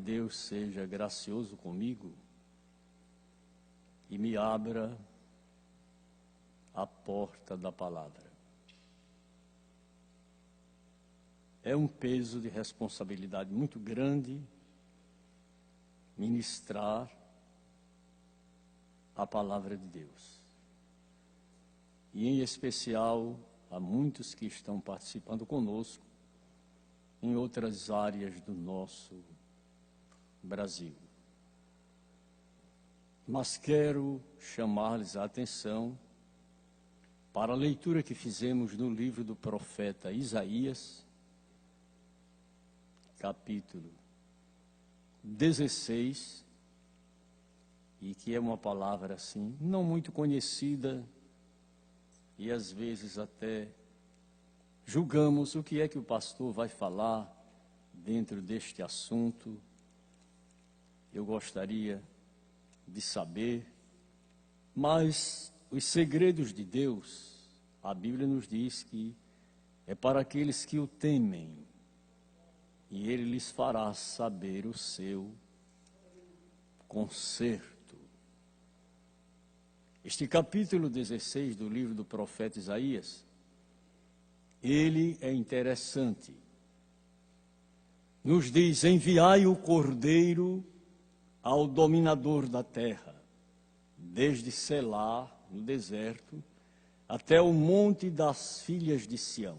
Deus seja gracioso comigo e me abra a porta da palavra. É um peso de responsabilidade muito grande ministrar a palavra de Deus. E em especial a muitos que estão participando conosco em outras áreas do nosso Brasil. Mas quero chamar-lhes a atenção para a leitura que fizemos no livro do profeta Isaías, capítulo 16, e que é uma palavra assim, não muito conhecida, e às vezes até julgamos o que é que o pastor vai falar dentro deste assunto. Eu gostaria de saber, mas os segredos de Deus, a Bíblia nos diz que é para aqueles que o temem, e Ele lhes fará saber o seu conserto. Este capítulo 16 do livro do profeta Isaías, ele é interessante. Nos diz: enviai o cordeiro ao dominador da terra, desde Selá, no deserto, até o monte das filhas de Sião.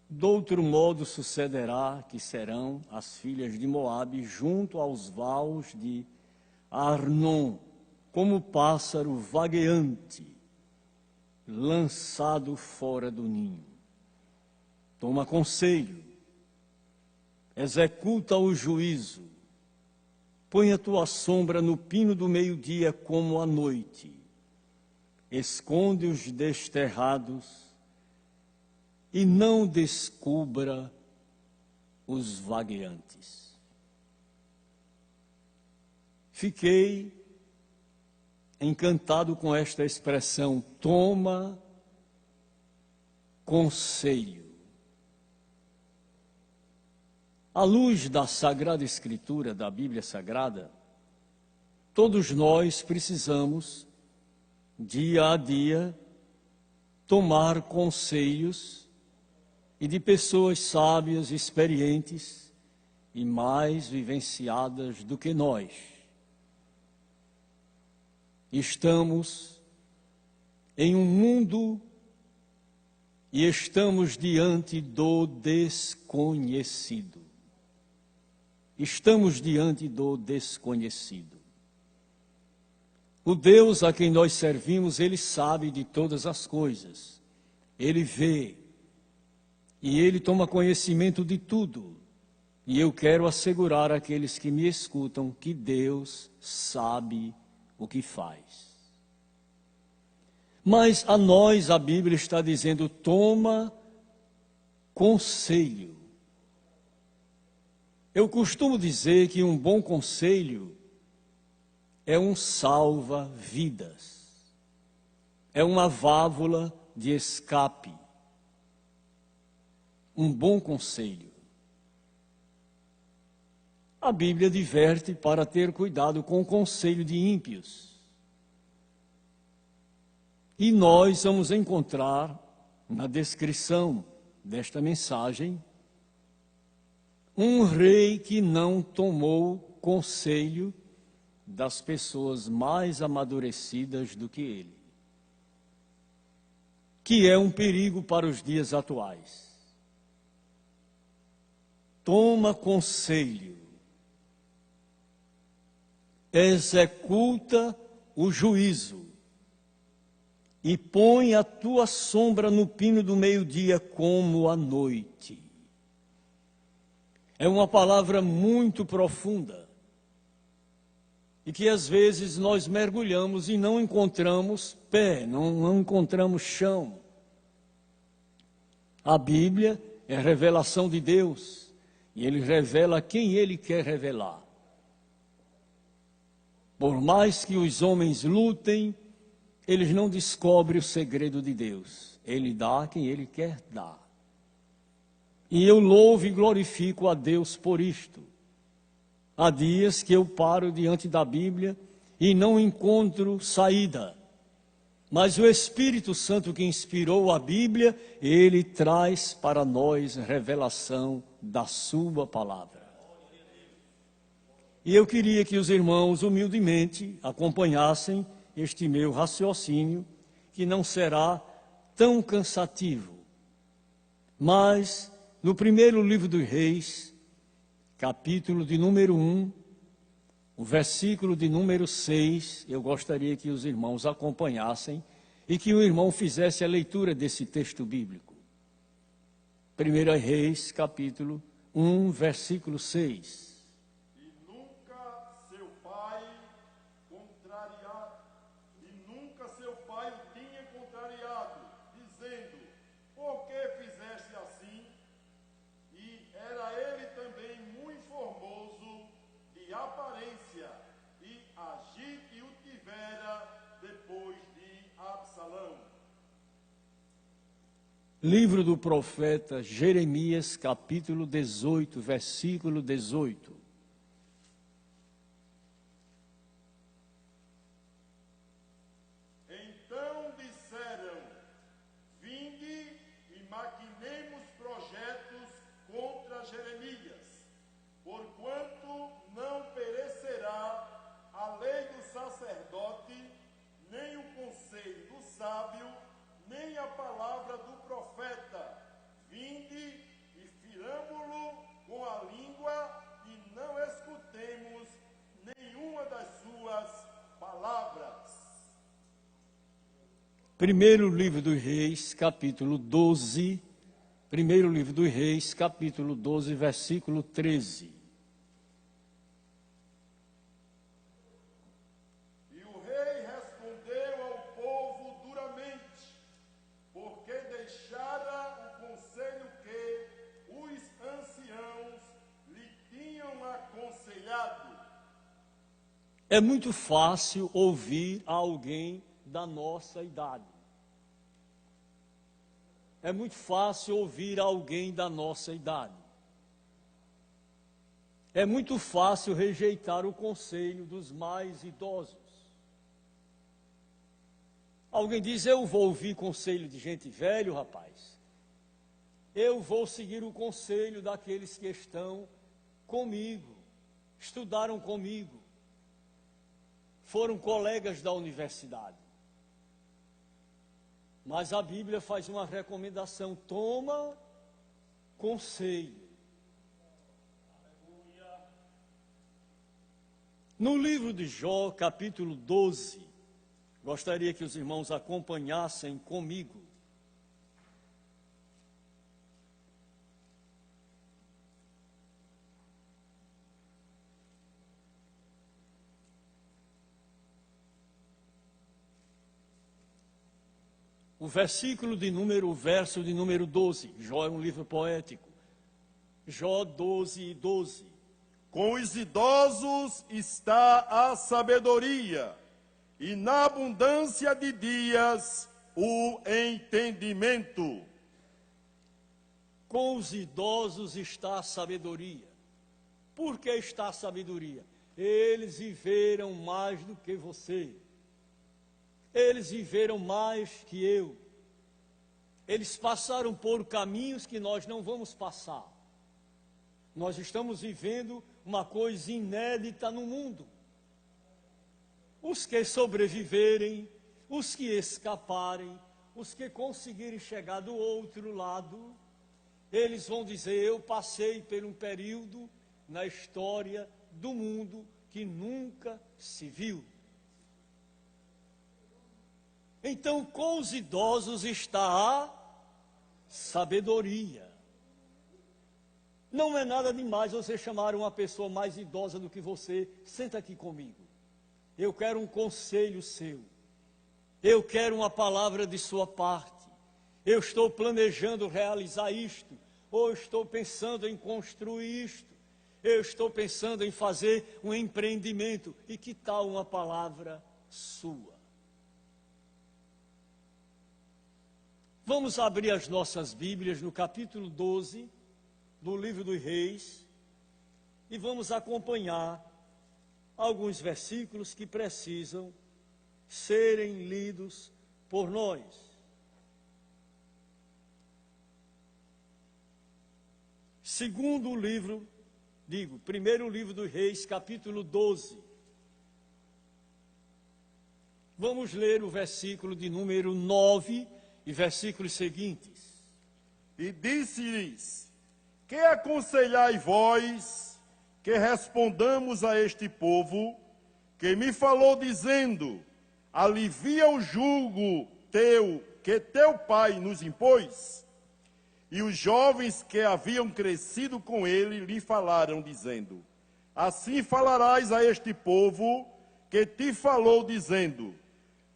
De outro modo sucederá que serão as filhas de Moabe junto aos vales de Arnon, como pássaro vagueante, lançado fora do ninho. Toma conselho, executa o juízo, põe a tua sombra no pino do meio-dia como à noite, esconde os desterrados e não descubra os vagueantes. Fiquei encantado com esta expressão, toma conselho. À luz da Sagrada Escritura, da Bíblia Sagrada, todos nós precisamos, dia a dia, tomar conselhos e de pessoas sábias, experientes e mais vivenciadas do que nós. Estamos em um mundo e estamos diante do desconhecido. Estamos diante do desconhecido. O Deus a quem nós servimos, Ele sabe de todas as coisas. Ele vê e Ele toma conhecimento de tudo. E eu quero assegurar àqueles que me escutam que Deus sabe o que faz. Mas a nós a Bíblia está dizendo, toma conselho. Eu costumo dizer que um bom conselho é um salva-vidas, é uma válvula de escape. Um bom conselho. A Bíblia adverte para ter cuidado com o conselho de ímpios. E nós vamos encontrar na descrição desta mensagem um rei que não tomou conselho das pessoas mais amadurecidas do que ele, que é um perigo para os dias atuais. Toma conselho, executa o juízo e põe a tua sombra no pino do meio-dia como à noite. É uma palavra muito profunda e que às vezes nós mergulhamos e não encontramos pé, não encontramos chão. A Bíblia é a revelação de Deus e Ele revela quem Ele quer revelar. Por mais que os homens lutem, eles não descobrem o segredo de Deus. Ele dá a quem Ele quer dar. E eu louvo e glorifico a Deus por isto. Há dias que eu paro diante da Bíblia e não encontro saída. Mas o Espírito Santo que inspirou a Bíblia, ele traz para nós revelação da sua palavra. E eu queria que os irmãos humildemente acompanhassem este meu raciocínio, que não será tão cansativo. Mas no primeiro livro dos Reis, capítulo de número 1, o versículo de número 6, eu gostaria que os irmãos acompanhassem e que o irmão fizesse a leitura desse texto bíblico. 1 Reis, capítulo 1, versículo 6. E nunca seu pai o tinha contrariado, dizendo: por que fizeste assim? E era ele também muito formoso de aparência, e agite o tivera depois de Absalão. Livro do profeta Jeremias, capítulo 18, versículo 18. Então disseram: vinde e maquinemos projetos contra Jeremias, porquanto não perecerá a lei do sacerdote, nem o conselho do sábio, nem a palavra do profeta. Vinde e firamo-lo com a língua, e não escutemos nenhuma das suas palavras. Primeiro livro dos Reis, capítulo 12. Primeiro livro dos Reis, capítulo 12, versículo 13. E o rei respondeu ao povo duramente, porque deixara o conselho que os anciãos lhe tinham aconselhado. É muito fácil ouvir alguém da nossa idade. É muito fácil ouvir alguém da nossa idade. É muito fácil rejeitar o conselho dos mais idosos. Alguém diz: eu vou ouvir conselho de gente velha, rapaz. Eu vou seguir o conselho daqueles que estão comigo, estudaram comigo, foram colegas da universidade. Mas a Bíblia faz uma recomendação: toma conselho. No livro de Jó, capítulo 12, gostaria que os irmãos acompanhassem comigo. O verso de número 12. Jó é um livro poético. Jó 12, 12. Com os idosos está a sabedoria, e na abundância de dias o entendimento. Com os idosos está a sabedoria. Por que está a sabedoria? Eles viveram mais do que você. Eles viveram mais que eu. Eles passaram por caminhos que nós não vamos passar. Nós estamos vivendo uma coisa inédita no mundo. Os que sobreviverem, os que escaparem, os que conseguirem chegar do outro lado, eles vão dizer: eu passei por um período na história do mundo que nunca se viu. Então, com os idosos está a sabedoria. Não é nada demais você chamar uma pessoa mais idosa do que você: senta aqui comigo. Eu quero um conselho seu. Eu quero uma palavra de sua parte. Eu estou planejando realizar isto, ou estou pensando em construir isto. Eu estou pensando em fazer um empreendimento. E que tal uma palavra sua? Vamos abrir as nossas Bíblias no capítulo 12 do livro dos Reis. e vamos acompanhar alguns versículos que precisam serem lidos por nós. Primeiro livro dos Reis, capítulo 12. Vamos ler o versículo de número 9 e versículos seguintes. E disse-lhes: que aconselhai vós que respondamos a este povo, que me falou dizendo: alivia o jugo teu, que teu pai nos impôs? E os jovens que haviam crescido com ele lhe falaram, dizendo: assim falarás a este povo que te falou, dizendo: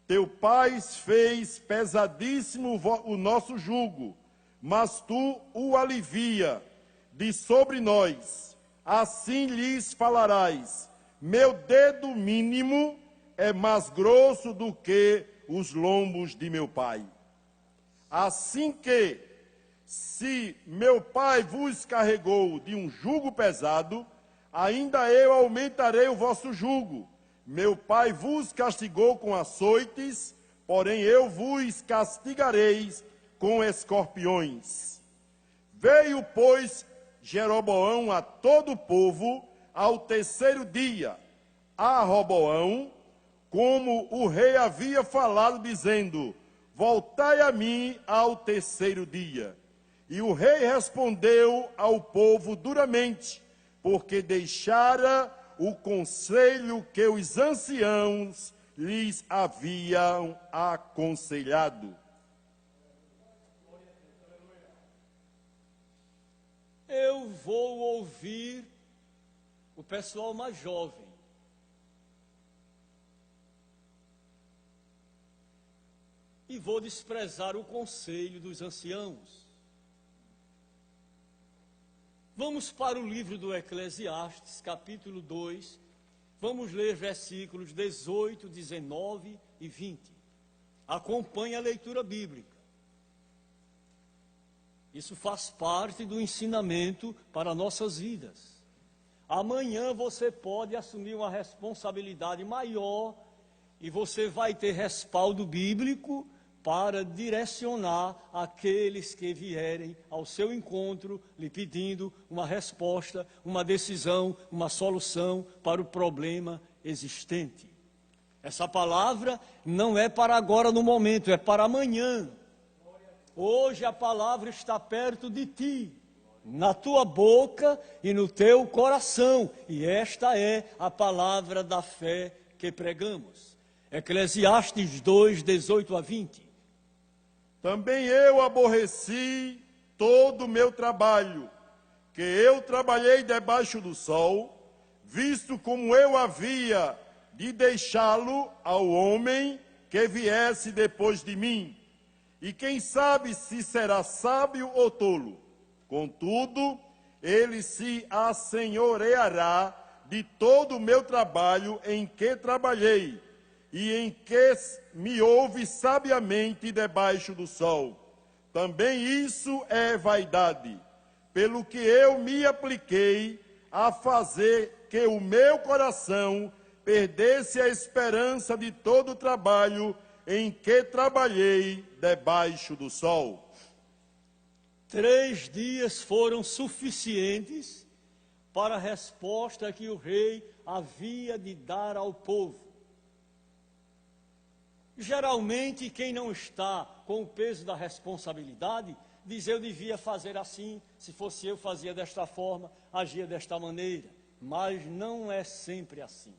teu pai fez pesadíssimo o nosso jugo, mas tu o alivia de sobre nós. Assim lhes falarás: meu dedo mínimo é mais grosso do que os lombos de meu pai. Assim que, se meu pai vos carregou de um jugo pesado, ainda eu aumentarei o vosso jugo. Meu pai vos castigou com açoites, porém eu vos castigarei com escorpiões. Veio, pois, Jeroboão a todo o povo ao terceiro dia, a Roboão, como o rei havia falado, dizendo: voltai a mim ao terceiro dia. E o rei respondeu ao povo duramente, porque deixara o conselho que os anciãos lhes haviam aconselhado. Eu vou ouvir o pessoal mais jovem. E vou desprezar o conselho dos anciãos. Vamos para o livro do Eclesiastes, capítulo 2. Vamos ler versículos 18, 19 e 20. Acompanhe a leitura bíblica. Isso faz parte do ensinamento para nossas vidas. Amanhã você pode assumir uma responsabilidade maior e você vai ter respaldo bíblico para direcionar aqueles que vierem ao seu encontro, lhe pedindo uma resposta, uma decisão, uma solução para o problema existente. Essa palavra não é para agora no momento, é para amanhã. Hoje a palavra está perto de ti, na tua boca e no teu coração. E esta é a palavra da fé que pregamos. Eclesiastes 2, 18 a 20. Também eu aborreci todo o meu trabalho, que eu trabalhei debaixo do sol, visto como eu havia de deixá-lo ao homem que viesse depois de mim. E quem sabe se será sábio ou tolo. Contudo, ele se assenhoreará de todo o meu trabalho em que trabalhei, e em que me ouve sabiamente debaixo do sol. Também isso é vaidade, pelo que eu me apliquei a fazer que o meu coração perdesse a esperança de todo o trabalho em que trabalhei debaixo do sol. 3 dias foram suficientes para a resposta que o rei havia de dar ao povo. Geralmente, quem não está com o peso da responsabilidade, diz: eu devia fazer assim, se fosse eu fazia desta forma, agia desta maneira. Mas não é sempre assim.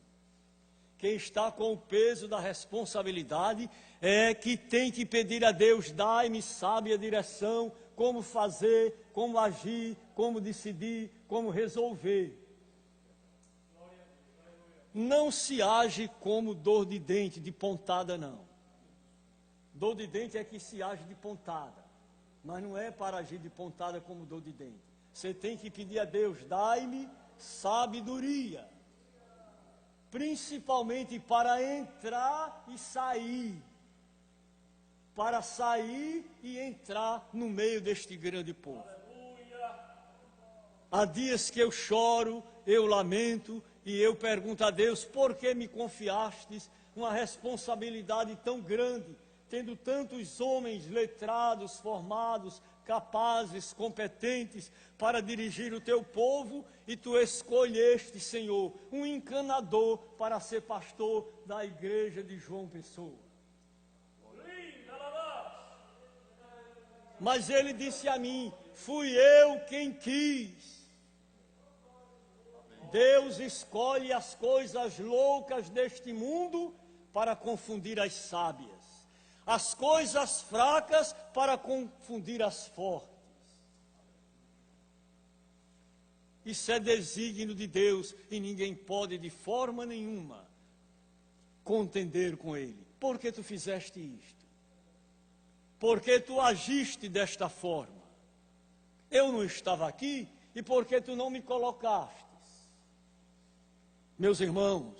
Quem está com o peso da responsabilidade é que tem que pedir a Deus: dai-me sábia direção, como fazer, como agir, como decidir, como resolver. Não se age como dor de dente, de pontada, não. Dor de dente é que se age de pontada, mas não é para agir de pontada como dor de dente. Você tem que pedir a Deus: dai-me sabedoria, principalmente para entrar e sair, para sair e entrar no meio deste grande povo. Há dias que eu choro eu lamento e eu pergunto a Deus, por que me confiastes uma responsabilidade tão grande, tendo tantos homens letrados, formados, capazes, competentes para dirigir o teu povo, e tu escolheste, Senhor, um encanador para ser pastor da igreja de João Pessoa. Mas ele disse a mim, fui eu quem quis. Deus escolhe as coisas loucas deste mundo para confundir as sábias, as coisas fracas para confundir as fortes. Isso é desígnio de Deus e ninguém pode de forma nenhuma contender com ele. Por que tu fizeste isto? Por que tu agiste desta forma? Eu não estava aqui e por que tu não me colocaste? Meus irmãos,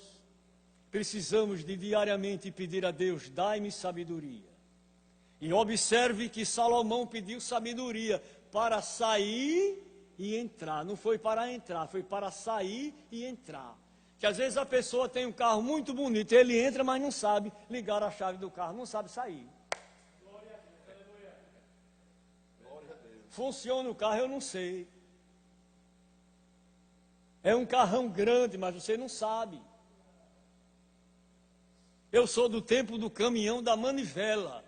precisamos de diariamente pedir a Deus, dai-me sabedoria. E observe que Salomão pediu sabedoria para sair e entrar. Não foi para entrar, foi para sair e entrar. Que às vezes a pessoa tem um carro muito bonito, ele entra, mas não sabe ligar a chave do carro, não sabe sair. Funciona o carro, eu não sei. É um carrão grande, mas você não sabe. Eu sou do tempo do caminhão da manivela.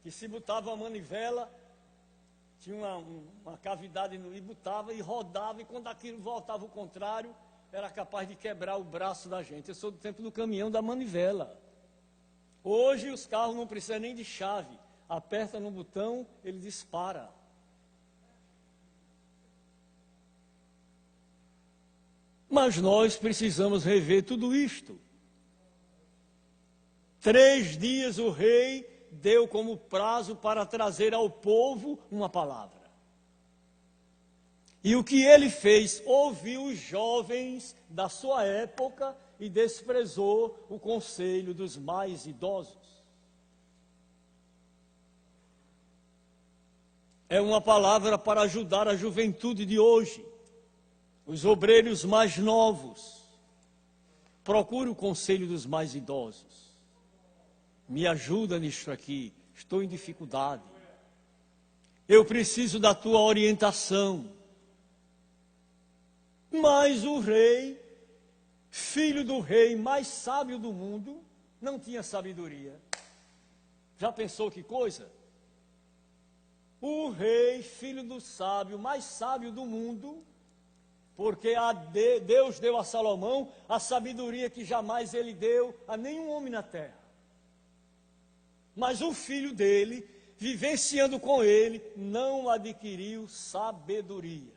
Que se botava a manivela, tinha uma cavidade e botava e rodava, e quando aquilo voltava ao contrário, era capaz de quebrar o braço da gente. Eu sou do tempo do caminhão da manivela. Hoje os carros não precisam nem de chave. Aperta no botão, ele dispara. Mas nós precisamos rever tudo isto. 3 dias o rei deu como prazo para trazer ao povo uma palavra. E o que ele fez? Ouviu os jovens da sua época e desprezou o conselho dos mais idosos. É uma palavra para ajudar a juventude de hoje, os obreiros mais novos. Procure o conselho dos mais idosos. Me ajuda nisso aqui, estou em dificuldade. Eu preciso da tua orientação. Mas o rei, filho do rei mais sábio do mundo, não tinha sabedoria. Já pensou que coisa? O rei, filho do sábio, mais sábio do mundo, porque Deus deu a Salomão a sabedoria que jamais ele deu a nenhum homem na terra. Mas o filho dele, vivenciando com ele, não adquiriu sabedoria.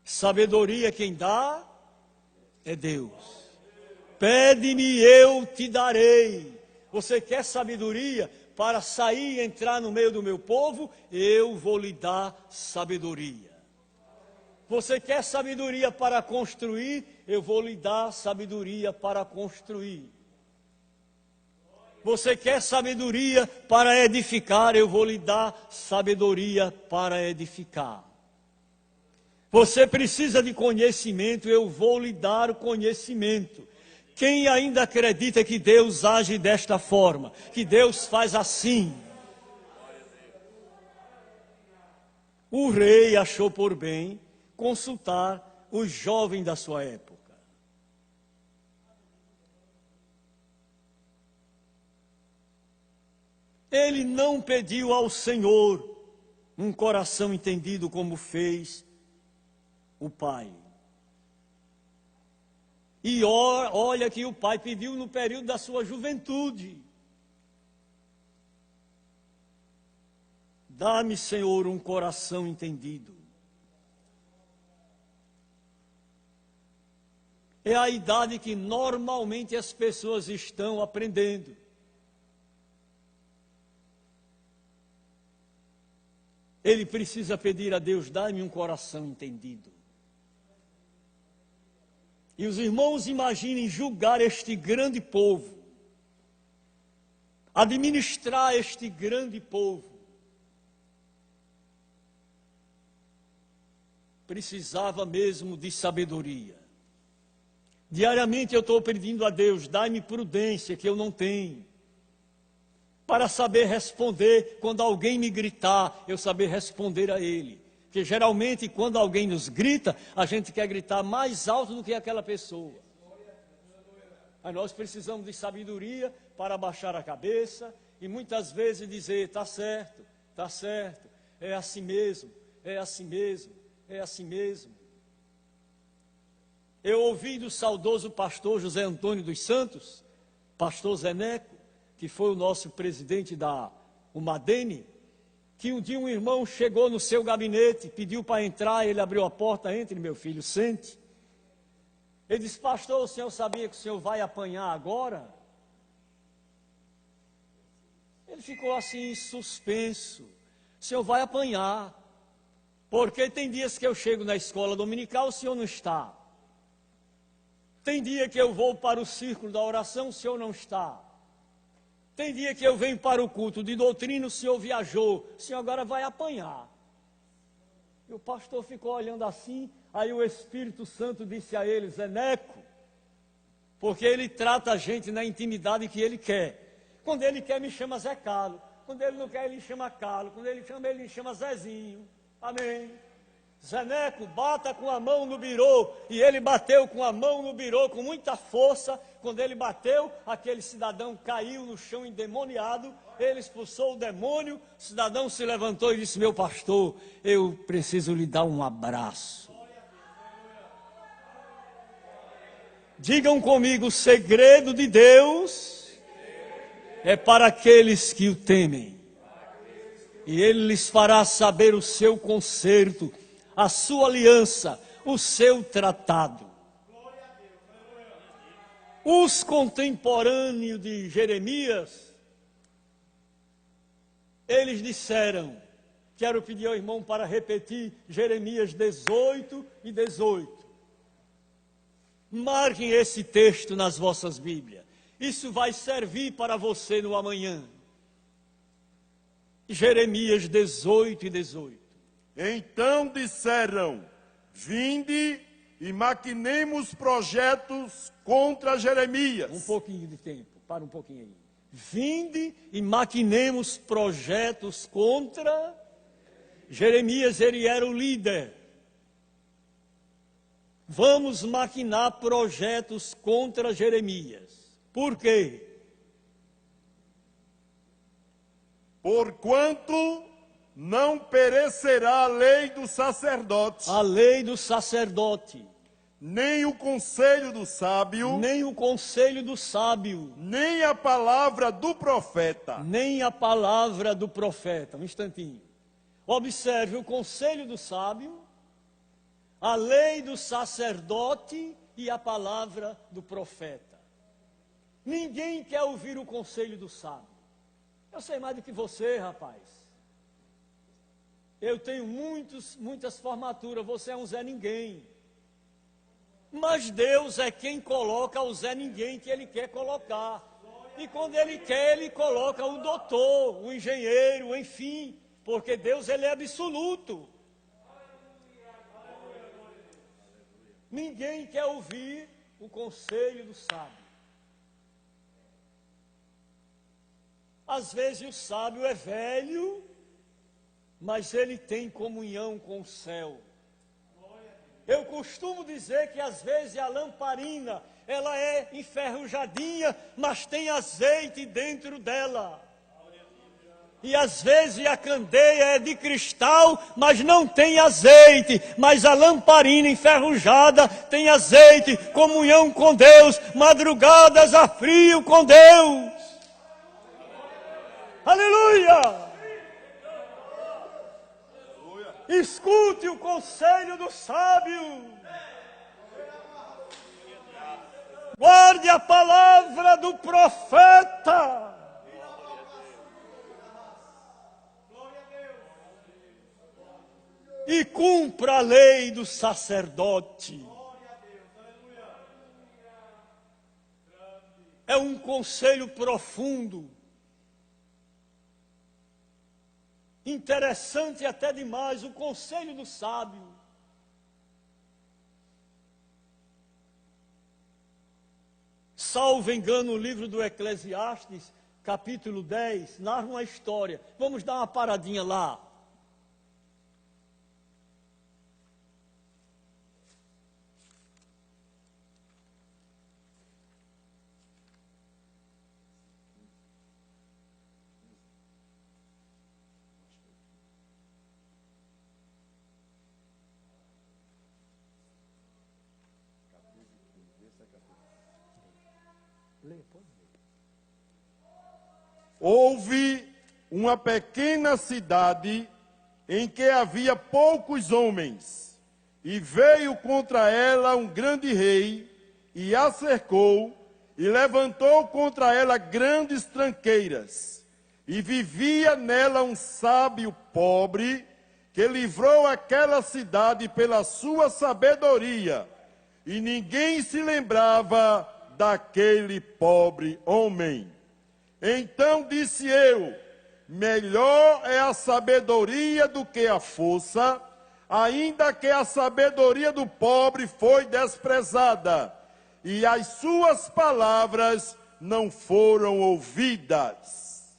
Sabedoria quem dá é Deus. Pede-me e eu te darei. Você quer sabedoria para sair e entrar no meio do meu povo? Eu vou lhe dar sabedoria. Você quer sabedoria para construir? Eu vou lhe dar sabedoria para construir. Você quer sabedoria para edificar? Eu vou lhe dar sabedoria para edificar. Você precisa de conhecimento? Eu vou lhe dar o conhecimento. Quem ainda acredita que Deus age desta forma, que Deus faz assim? O rei achou por bem consultar os jovens da sua época. Ele não pediu ao Senhor um coração entendido como fez o pai. E olha que o pai pediu no período da sua juventude. Dá-me, Senhor, um coração entendido. É a idade que normalmente as pessoas estão aprendendo. Ele precisa pedir a Deus, dá-me um coração entendido. E os irmãos imaginem julgar este grande povo, administrar este grande povo. precisava mesmo de sabedoria. Diariamente eu estou pedindo a Deus, dai-me prudência que eu não tenho, para saber responder quando alguém me gritar, eu saber responder a ele. Porque geralmente quando alguém nos grita, a gente quer gritar mais alto do que aquela pessoa. Mas nós precisamos de sabedoria para baixar a cabeça e muitas vezes dizer, está certo, é assim mesmo, é assim mesmo, é assim mesmo. Eu ouvi do saudoso pastor José Antônio dos Santos, pastor Zeneco, que foi o nosso presidente da Umadene, que um dia um irmão chegou no seu gabinete, pediu para entrar, ele abriu a porta, entre meu filho, sente. Ele disse, pastor, o senhor sabia que o senhor vai apanhar agora? Ele ficou assim, suspenso. O senhor vai apanhar, porque tem dias que eu chego na escola dominical, o senhor não está. Tem dia que eu vou para o círculo da oração, o senhor não está. Tem dia que eu venho para o culto de doutrina, o senhor viajou, o senhor agora vai apanhar. E o pastor ficou olhando assim, aí o Espírito Santo disse a ele, Zeneco, porque ele trata a gente na intimidade que ele quer. Quando ele quer, me chama Zé Carlos. Quando ele não quer, ele chama Carlos. Quando ele me chama Zezinho. Amém. Zeneco, bata com a mão no birô. E ele bateu com a mão no birô com muita força. Quando ele bateu, aquele cidadão caiu no chão endemoniado. Ele expulsou o demônio. O cidadão se levantou e disse, meu pastor, eu preciso lhe dar um abraço. Digam comigo, o segredo de Deus é para aqueles que o temem. E ele lhes fará saber o seu conserto, a sua aliança, o seu tratado. Os contemporâneos de Jeremias, eles disseram, quero pedir ao irmão para repetir Jeremias 18 e 18. Marquem esse texto nas vossas Bíblias. Isso vai servir para você no amanhã. Jeremias 18 e 18. Então disseram, vinde e maquinemos projetos contra Jeremias. Um pouquinho de tempo, para um pouquinho aí. Vinde e maquinemos projetos contra Jeremias, ele era o líder. Vamos maquinar projetos contra Jeremias. Por quê? Porquanto não perecerá a lei do sacerdote, A lei do sacerdote, nem o conselho do sábio, nem o conselho do sábio, nem a palavra do profeta. nem a palavra do profeta. Um instantinho. Observe o conselho do sábio, a lei do sacerdote e a palavra do profeta. Ninguém quer ouvir o conselho do sábio. Eu sei mais do que você, rapaz. Eu tenho muitas formaturas, você é um Zé Ninguém. Mas Deus é quem coloca o Zé Ninguém que Ele quer colocar. E quando Ele quer, Ele coloca o doutor, o engenheiro, enfim. Porque Deus, Ele é absoluto. Ninguém quer ouvir o conselho do sábio. Às vezes o sábio é velho, mas ele tem comunhão com o céu. Eu costumo dizer que às vezes a lamparina, ela é enferrujadinha, mas tem azeite dentro dela. E às vezes a candeia é de cristal, mas não tem azeite. Mas a lamparina enferrujada tem azeite, comunhão com Deus, madrugadas a frio com Deus. Aleluia! Escute o conselho do sábio. Guarde a palavra do profeta. E cumpra a lei do sacerdote. É um conselho profundo. Interessante até demais, o conselho do sábio. salvo engano, o livro do Eclesiastes, capítulo 10, narra uma história. Vamos dar uma paradinha lá. Houve uma pequena cidade em que havia poucos homens, e veio contra ela um grande rei, e a cercou, e levantou contra ela grandes tranqueiras. E vivia nela um sábio pobre, que livrou aquela cidade pela sua sabedoria, e ninguém se lembrava daquele pobre homem. Então disse eu: melhor é a sabedoria do que a força, ainda que a sabedoria do pobre foi desprezada, e as suas palavras não foram ouvidas.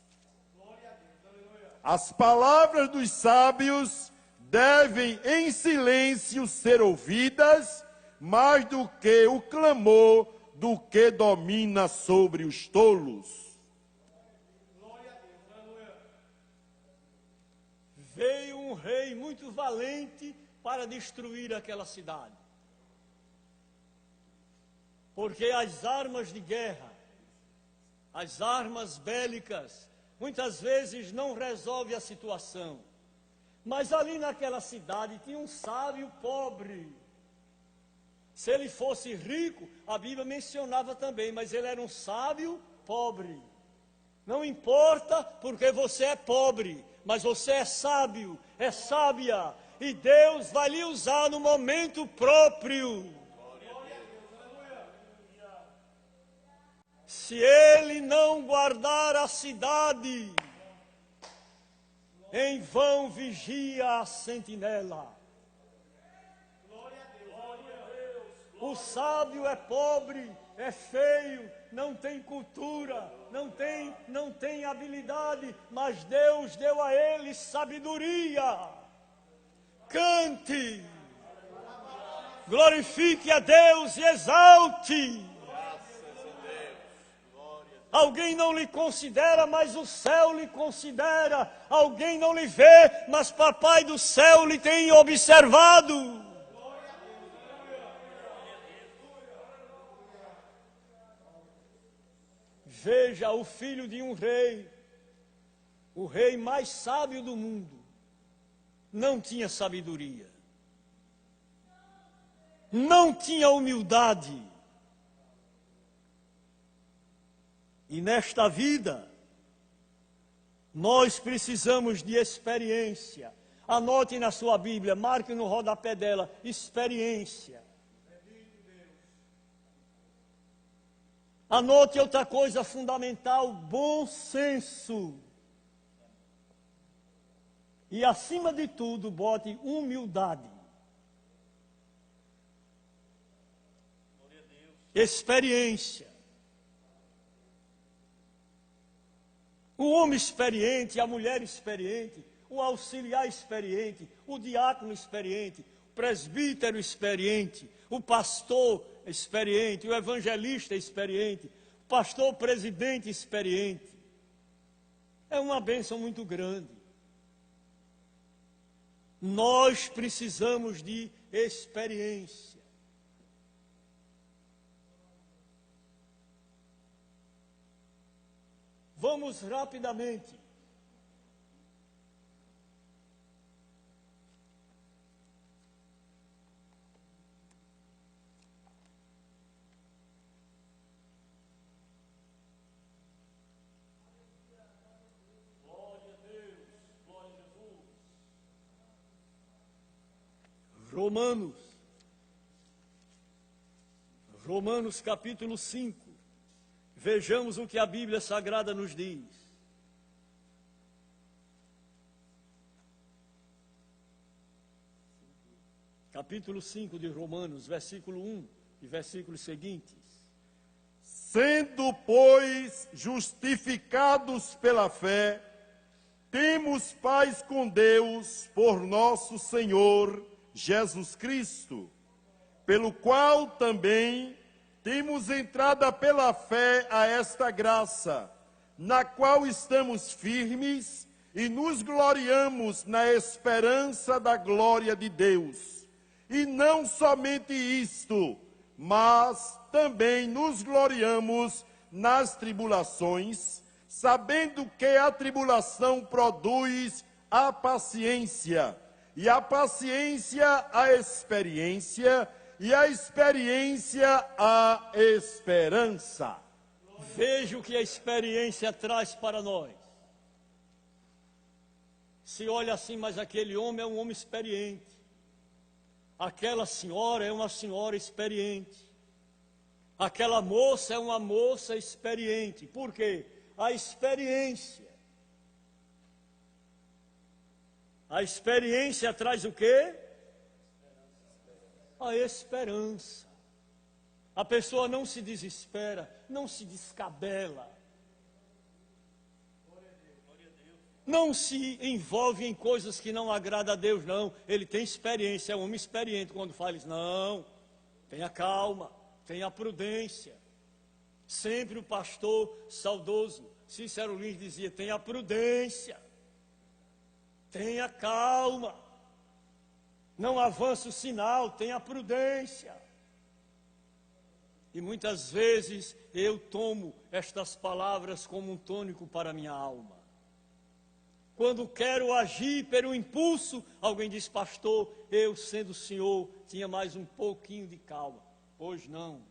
As palavras dos sábios devem em silêncio ser ouvidas, mais do que o clamor do que domina sobre os tolos. Veio um rei muito valente para destruir aquela cidade. Porque as armas de guerra, as armas bélicas, muitas vezes não resolvem a situação. Mas ali naquela cidade tinha um sábio pobre. Se ele fosse rico, a Bíblia mencionava também, mas ele era um sábio pobre. Não importa porque você é pobre, mas você é sábio, é sábia, e Deus vai lhe usar no momento próprio. Se ele não guardar a cidade, em vão vigia a sentinela. O sábio é pobre, é feio, não tem cultura, não tem habilidade, mas Deus deu a ele sabedoria. Cante, glorifique a Deus e exalte. Alguém não lhe considera, mas o céu lhe considera. Alguém não lhe vê, mas Papai do céu lhe tem observado. Veja, o filho de um rei, o rei mais sábio do mundo, não tinha sabedoria, não tinha humildade. E nesta vida, nós precisamos de experiência. Anote na sua Bíblia, marque no rodapé dela, experiência. Anote outra coisa fundamental, bom senso. E acima de tudo, bote humildade. Experiência. O homem experiente, a mulher experiente, o auxiliar experiente, o diácono experiente, o presbítero experiente, o pastor experiente, o evangelista experiente, o pastor presidente experiente. É uma bênção muito grande. Nós precisamos de experiência. Vamos rapidamente. Romanos capítulo 5. Vejamos o que a Bíblia Sagrada nos diz. Capítulo 5 de Romanos, versículo 1 e versículos seguintes. Sendo, pois, justificados pela fé, temos paz com Deus por nosso Senhor Jesus Cristo, pelo qual também temos entrada pela fé a esta graça, na qual estamos firmes e nos gloriamos na esperança da glória de Deus. E não somente isto, mas também nos gloriamos nas tribulações, sabendo que a tribulação produz a paciência, e a paciência a experiência, e a experiência a esperança. Veja o que a experiência traz para nós. Se olha assim, mas aquele homem é um homem experiente. Aquela senhora é uma senhora experiente. Aquela moça é uma moça experiente. Por quê? A experiência. A experiência traz o quê? A esperança. A pessoa não se desespera, não se descabela. Não se envolve em coisas que não agradam a Deus, não. Ele tem experiência, é um homem experiente quando fala isso. Não, tenha calma, tenha prudência. Sempre o pastor saudoso Cícero Lins dizia, tenha prudência, tenha calma. Não avance o sinal, tenha prudência. E muitas vezes eu tomo estas palavras como um tônico para a minha alma. Quando quero agir pelo impulso, alguém diz, pastor, eu sendo o senhor, tinha mais um pouquinho de calma. Hoje não.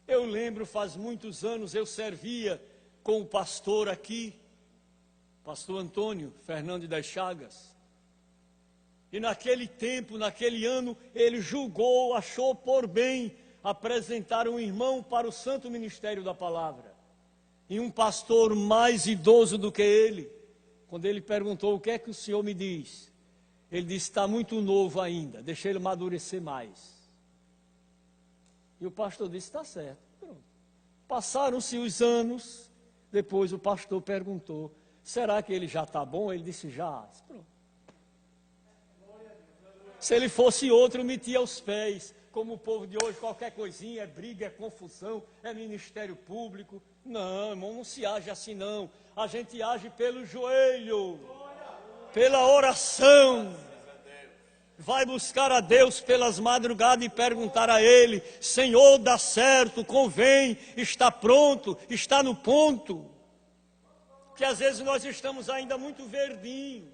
Eu lembro, faz muitos anos, eu servia com o pastor aqui, pastor Antônio Fernando das Chagas. E naquele tempo, naquele ano, ele julgou, achou por bem apresentar um irmão para o santo ministério da palavra. E um pastor mais idoso do que ele, quando ele perguntou, o que é que o senhor me diz? Ele disse, está muito novo ainda, deixa ele amadurecer mais. E o pastor disse, está certo. Pronto. Passaram-se os anos, depois o pastor perguntou, será que ele já está bom? Ele disse, já. Pronto. Se ele fosse outro, metia os pés. Como o povo de hoje, qualquer coisinha é briga, é confusão, é ministério público. Não, irmão, não se age assim não. A gente age pelo joelho, pela oração. Vai buscar a Deus pelas madrugadas e perguntar a Ele, Senhor, dá certo, convém, está pronto, está no ponto. Que às vezes nós estamos ainda muito verdinhos.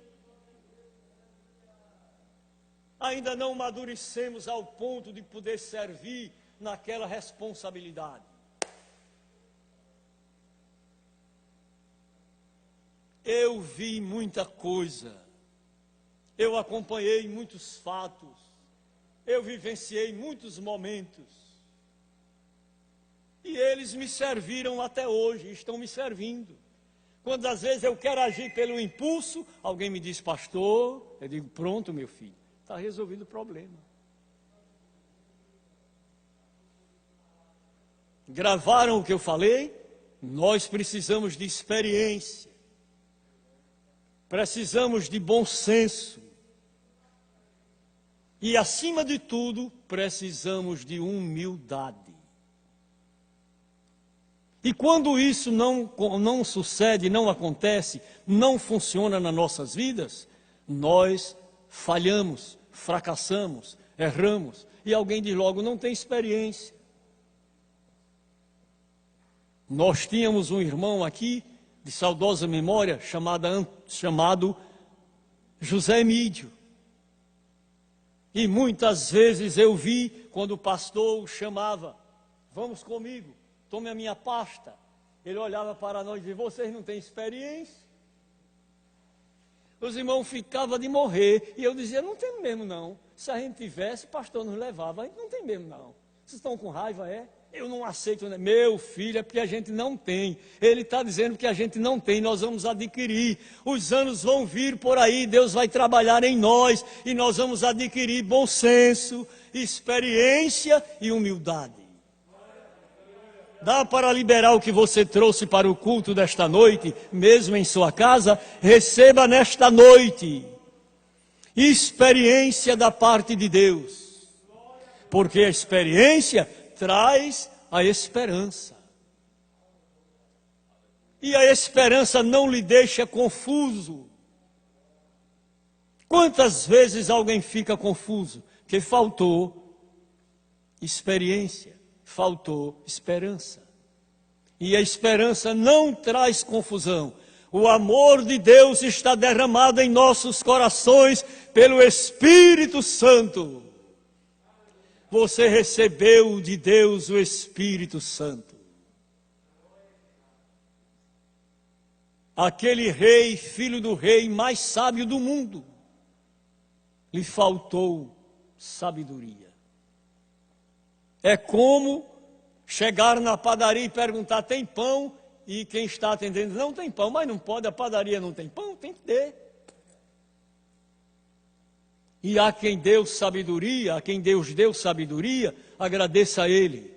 Ainda não amadurecemos ao ponto de poder servir naquela responsabilidade. Eu vi muita coisa, eu acompanhei muitos fatos, eu vivenciei muitos momentos. E eles me serviram até hoje, estão me servindo. Quando às vezes eu quero agir pelo impulso, alguém me diz, pastor, eu digo, pronto, meu filho. Está resolvido o problema. Gravaram o que eu falei? Nós precisamos de experiência. Precisamos de bom senso. E, acima de tudo, precisamos de humildade. E quando isso não sucede, não acontece, não funciona nas nossas vidas, nós falhamos, fracassamos, erramos, e alguém diz logo, não tem experiência. Nós tínhamos um irmão aqui, de saudosa memória, chamado José Emídio. E muitas vezes eu vi, quando o pastor o chamava, vamos comigo, tome a minha pasta. Ele olhava para nós e dizia, vocês não têm experiência? Os irmãos ficavam de morrer. E eu dizia, não tem mesmo não. Se a gente tivesse, o pastor nos levava. A gente não tem mesmo não. Vocês estão com raiva, é? Eu não aceito, né? Meu filho, é porque a gente não tem. Ele está dizendo que a gente não tem, nós vamos adquirir. Os anos vão vir por aí, Deus vai trabalhar em nós e nós vamos adquirir bom senso, experiência e humildade. Dá para liberar o que você trouxe para o culto desta noite, mesmo em sua casa? Receba nesta noite experiência da parte de Deus, porque a experiência traz a esperança. E a esperança não lhe deixa confuso. Quantas vezes alguém fica confuso? Porque faltou experiência, faltou esperança. E a esperança não traz confusão. O amor de Deus está derramado em nossos corações pelo Espírito Santo. Você recebeu de Deus o Espírito Santo. Aquele rei, filho do rei mais sábio do mundo, lhe faltou sabedoria. É como chegar na padaria e perguntar, tem pão? E quem está atendendo, não tem pão, mas não pode, a padaria não tem pão, tem que ter. E a quem deu sabedoria, a quem Deus deu sabedoria, agradeça a Ele.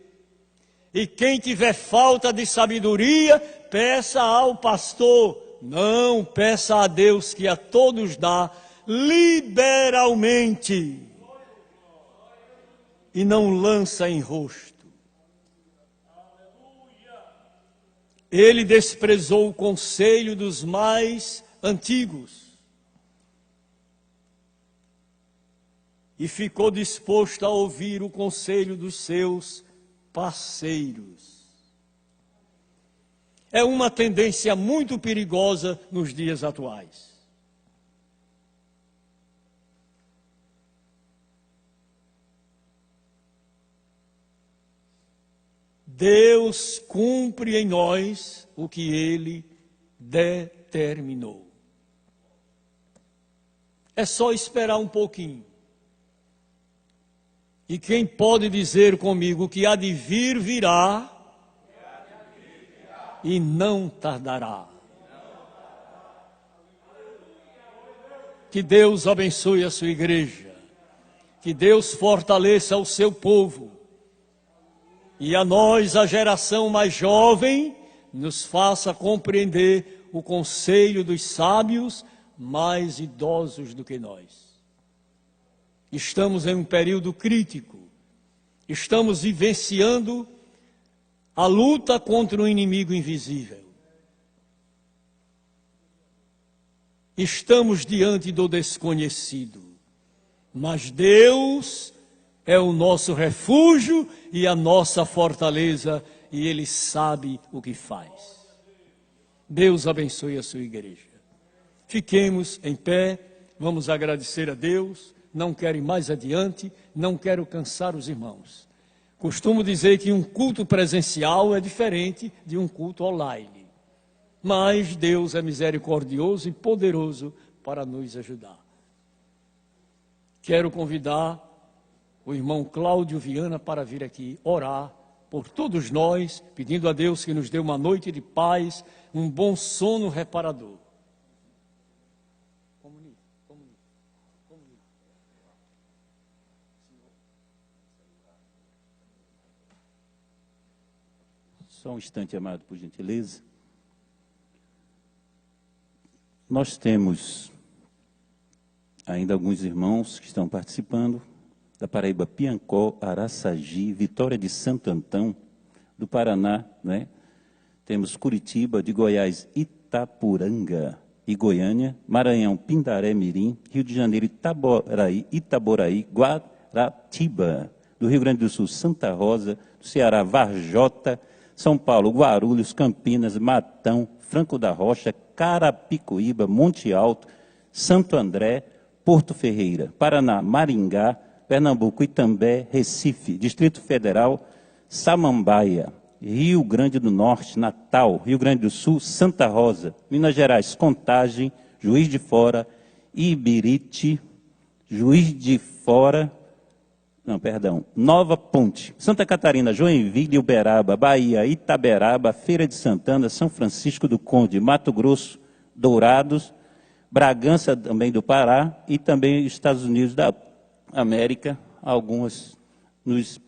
E quem tiver falta de sabedoria, peça ao pastor. Não, peça a Deus que a todos dá liberalmente. E não lança em rosto. Ele desprezou o conselho dos mais antigos. E ficou disposto a ouvir o conselho dos seus parceiros. É uma tendência muito perigosa nos dias atuais. Deus cumpre em nós o que Ele determinou. É só esperar um pouquinho. E quem pode dizer comigo que há de vir, virá, e não tardará. Que Deus abençoe a sua igreja, que Deus fortaleça o seu povo, e a nós, a geração mais jovem, nos faça compreender o conselho dos sábios mais idosos do que nós. Estamos em um período crítico. Estamos vivenciando a luta contra um inimigo invisível. Estamos diante do desconhecido. Mas Deus é o nosso refúgio e a nossa fortaleza, e Ele sabe o que faz. Deus abençoe a sua igreja. Fiquemos em pé, vamos agradecer a Deus. Não quero ir mais adiante, não quero cansar os irmãos. Costumo dizer que um culto presencial é diferente de um culto online. Mas Deus é misericordioso e poderoso para nos ajudar. Quero convidar o irmão Cláudio Viana para vir aqui orar por todos nós, pedindo a Deus que nos dê uma noite de paz, um bom sono reparador. Só um instante, amado, por gentileza. Nós temos ainda alguns irmãos que estão participando, da Paraíba, Piancó, Araçagi, Vitória de Santo Antão, do Paraná, né? Temos Curitiba, de Goiás, Itapuranga e Goiânia, Maranhão, Pindaré, Mirim, Rio de Janeiro, Itaboraí, Guaratiba, do Rio Grande do Sul, Santa Rosa, do Ceará, Varjota, São Paulo, Guarulhos, Campinas, Matão, Franco da Rocha, Carapicuíba, Monte Alto, Santo André, Porto Ferreira, Paraná, Maringá, Pernambuco, Itambé, Recife, Distrito Federal, Samambaia, Rio Grande do Norte, Natal, Rio Grande do Sul, Santa Rosa, Minas Gerais, Contagem, Juiz de Fora, Ibirite, Juiz de Fora, Nova Ponte, Santa Catarina, Joinville, Uberaba, Bahia, Itaberaba, Feira de Santana, São Francisco do Conde, Mato Grosso, Dourados, Bragança também do Pará e também Estados Unidos da América, algumas nos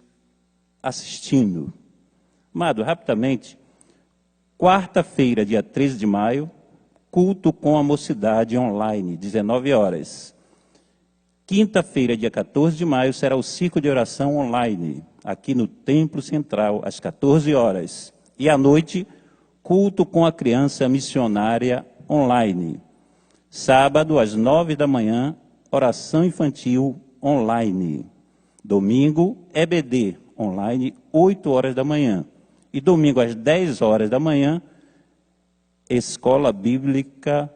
assistindo. Amado, rapidamente, quarta-feira, dia 13 de maio, culto com a mocidade online, 19 horas. Quinta-feira, dia 14 de maio, será o ciclo de oração online, aqui no Templo Central, às 14 horas. E à noite, culto com a criança missionária online. Sábado, às 9 da manhã, oração infantil online. Domingo, EBD online, 8 horas da manhã. E domingo, às 10 horas da manhã, Escola Bíblica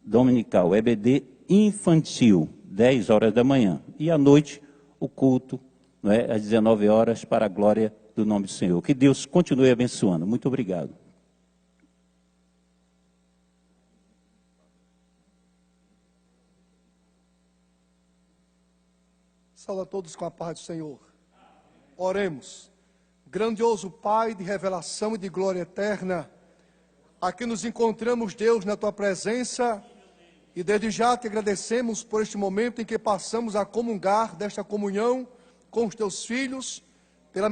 Dominical, EBD infantil, 10 horas da manhã. E à noite, o culto, às 19 horas, para a glória do nome do Senhor. Que Deus continue abençoando. Muito obrigado. Saúde a todos com a paz do Senhor. Oremos. Grandioso Pai de revelação e de glória eterna, aqui nos encontramos, Deus, na Tua presença, e desde já te agradecemos por este momento em que passamos a comungar desta comunhão com os Teus filhos,